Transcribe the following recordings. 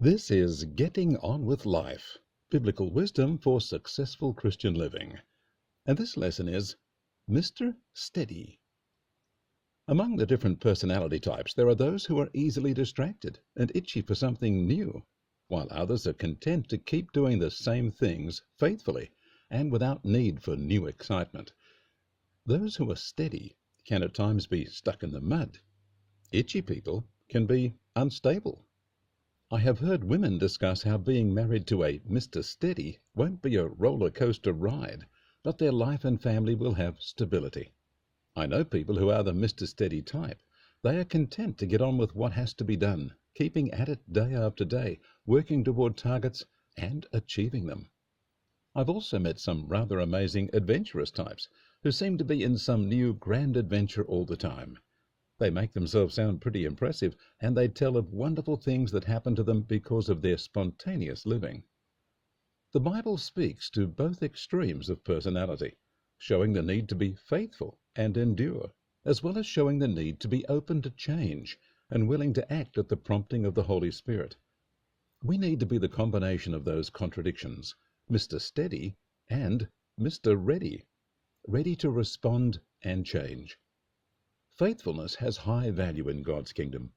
This is Getting On with Life, Biblical Wisdom for Successful Christian Living. And this lesson is Mr. Steady. Among the different personality types, there are those who are easily distracted and itchy for something new, while others are content to keep doing the same things faithfully and without need for new excitement. Those who are steady can at times be stuck in the mud. Itchy people can be unstable. I have heard women discuss how being married to a Mr. Steady won't be a roller coaster ride, but their life and family will have stability. I know people who are the Mr. Steady type. They are content to get on with what has to be done, keeping at it day after day, working toward targets and achieving them. I've also met some rather amazing adventurous types who seem to be in some new grand adventure all the time. They make themselves sound pretty impressive, and they tell of wonderful things that happen to them because of their spontaneous living. The Bible speaks to both extremes of personality, showing the need to be faithful and endure, as well as showing the need to be open to change and willing to act at the prompting of the Holy Spirit. We need to be the combination of those contradictions, Mr. Steady and Mr. Ready, ready to respond and change. Faithfulness has high value in God's kingdom.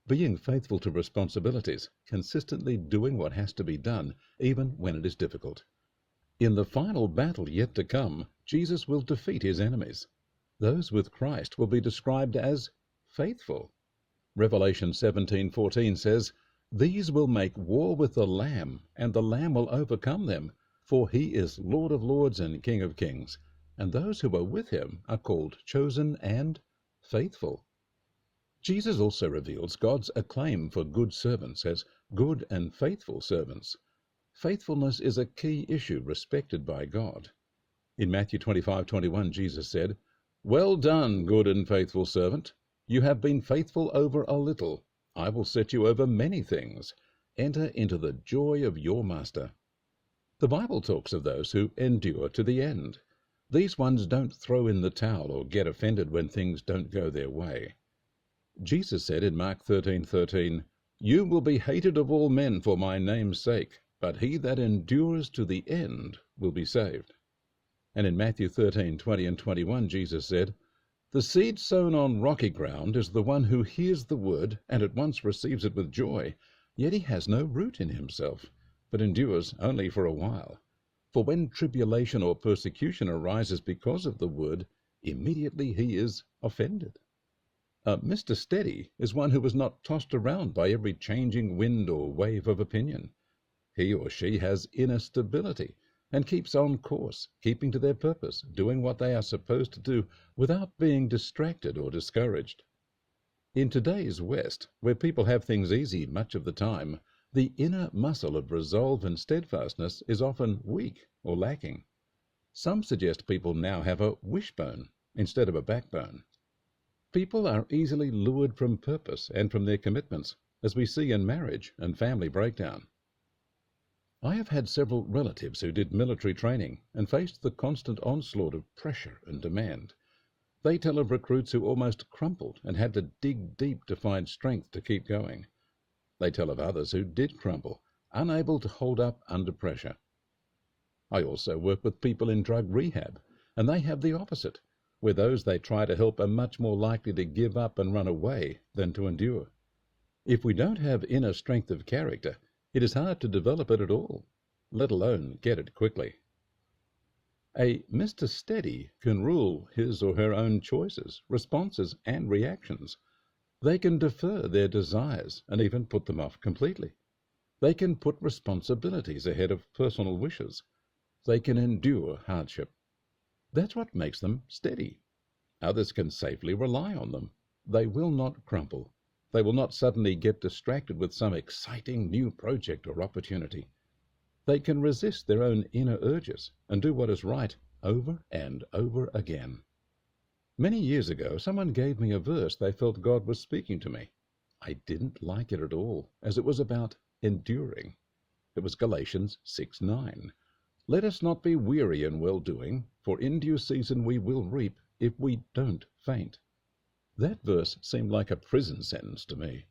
Being faithful to responsibilities, consistently doing what has to be done, even when it is difficult. In the final battle yet to come, Jesus will defeat his enemies. Those with Christ will be described as faithful. Revelation 17:14 says, "These will make war with the Lamb, and the Lamb will overcome them, for he is Lord of lords and King of kings, and those who are with him are called chosen and faithful." Jesus also reveals God's acclaim for good servants as good and faithful servants. Faithfulness is a key issue respected by God. In Matthew 25:21, Jesus said, "Well done, good and faithful servant. You have been faithful over a little. I will set you over many things. Enter into the joy of your master." The Bible talks of those who endure to the end. These ones don't throw in the towel or get offended when things don't go their way. Jesus said in Mark 13:13, "You will be hated of all men for my name's sake, but he that endures to the end will be saved." And in Matthew 13:20 and 21, Jesus said, "The seed sown on rocky ground is the one who hears the word and at once receives it with joy, yet he has no root in himself, but endures only for a while. For when tribulation or persecution arises because of the word, immediately he is offended." Mr. Steady is one who is not tossed around by every changing wind or wave of opinion. He or she has inner stability and keeps on course, keeping to their purpose, doing what they are supposed to do without being distracted or discouraged. In today's West, where people have things easy much of the time, the inner muscle of resolve and steadfastness is often weak or lacking. Some suggest people now have a wishbone instead of a backbone. People are easily lured from purpose and from their commitments, as we see in marriage and family breakdown. I have had several relatives who did military training and faced the constant onslaught of pressure and demand. They tell of recruits who almost crumpled and had to dig deep to find strength to keep going. They tell of others who did crumble, unable to hold up under pressure. I also work with people in drug rehab, and they have the opposite, where those they try to help are much more likely to give up and run away than to endure. If we don't have inner strength of character, it is hard to develop it at all, let alone get it quickly. A Mr. Steady can rule his or her own choices, responses, and reactions. They can defer their desires and even put them off completely. They can put responsibilities ahead of personal wishes. They can endure hardship. That's what makes them steady. Others can safely rely on them. They will not crumple. They will not suddenly get distracted with some exciting new project or opportunity. They can resist their own inner urges and do what is right over and over again. Many years ago, someone gave me a verse they felt God was speaking to me. I didn't like it at all, as it was about enduring. It was Galatians 6:9. "Let us not be weary in well-doing, for in due season we will reap if we don't faint." That verse seemed like a prison sentence to me.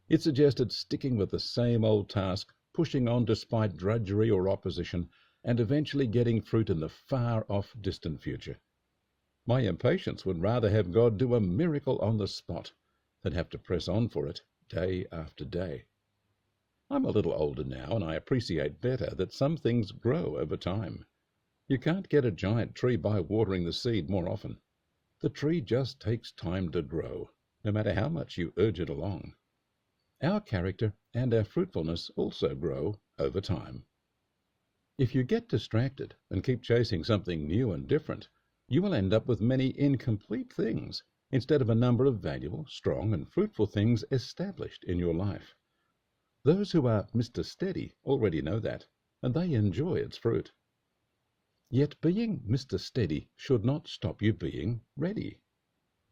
It suggested sticking with the same old task, pushing on despite drudgery or opposition, and eventually getting fruit in the far-off distant future. My impatience would rather have God do a miracle on the spot than have to press on for it day after day. I'm a little older now, and I appreciate better that some things grow over time. You can't get a giant tree by watering the seed more often. The tree just takes time to grow, no matter how much you urge it along. Our character and our fruitfulness also grow over time. If you get distracted and keep chasing something new and different, you will end up with many incomplete things instead of a number of valuable, strong, and fruitful things established in your life. Those who are Mr. Steady already know that, and they enjoy its fruit. Yet being Mr. Steady should not stop you being ready.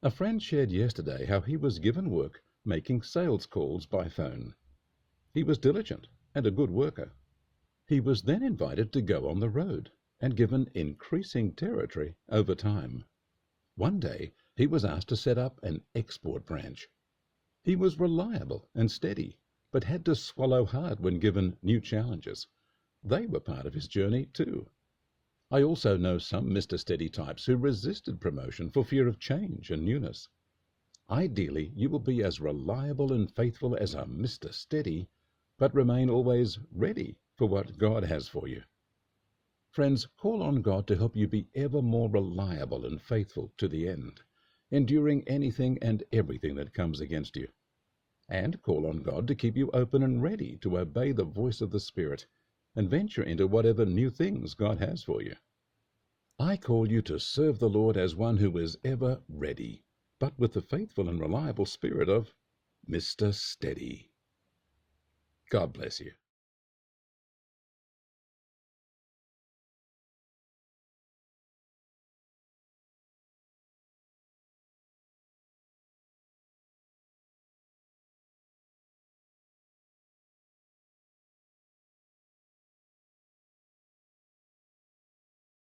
A friend shared yesterday how he was given work making sales calls by phone. He was diligent and a good worker. He was then invited to go on the road and given increasing territory over time. One day he was asked to set up an export branch. He was reliable and steady, but had to swallow hard when given new challenges. They were part of his journey too. I also know some Mr. Steady types who resisted promotion for fear of change and newness. Ideally, you will be as reliable and faithful as a Mr. Steady, but remain always ready for what God has for you. Friends, call on God to help you be ever more reliable and faithful to the end, enduring anything and everything that comes against you. And call on God to keep you open and ready to obey the voice of the Spirit and venture into whatever new things God has for you. I call you to serve the Lord as one who is ever ready, but with the faithful and reliable spirit of Mr. Steady. God bless you.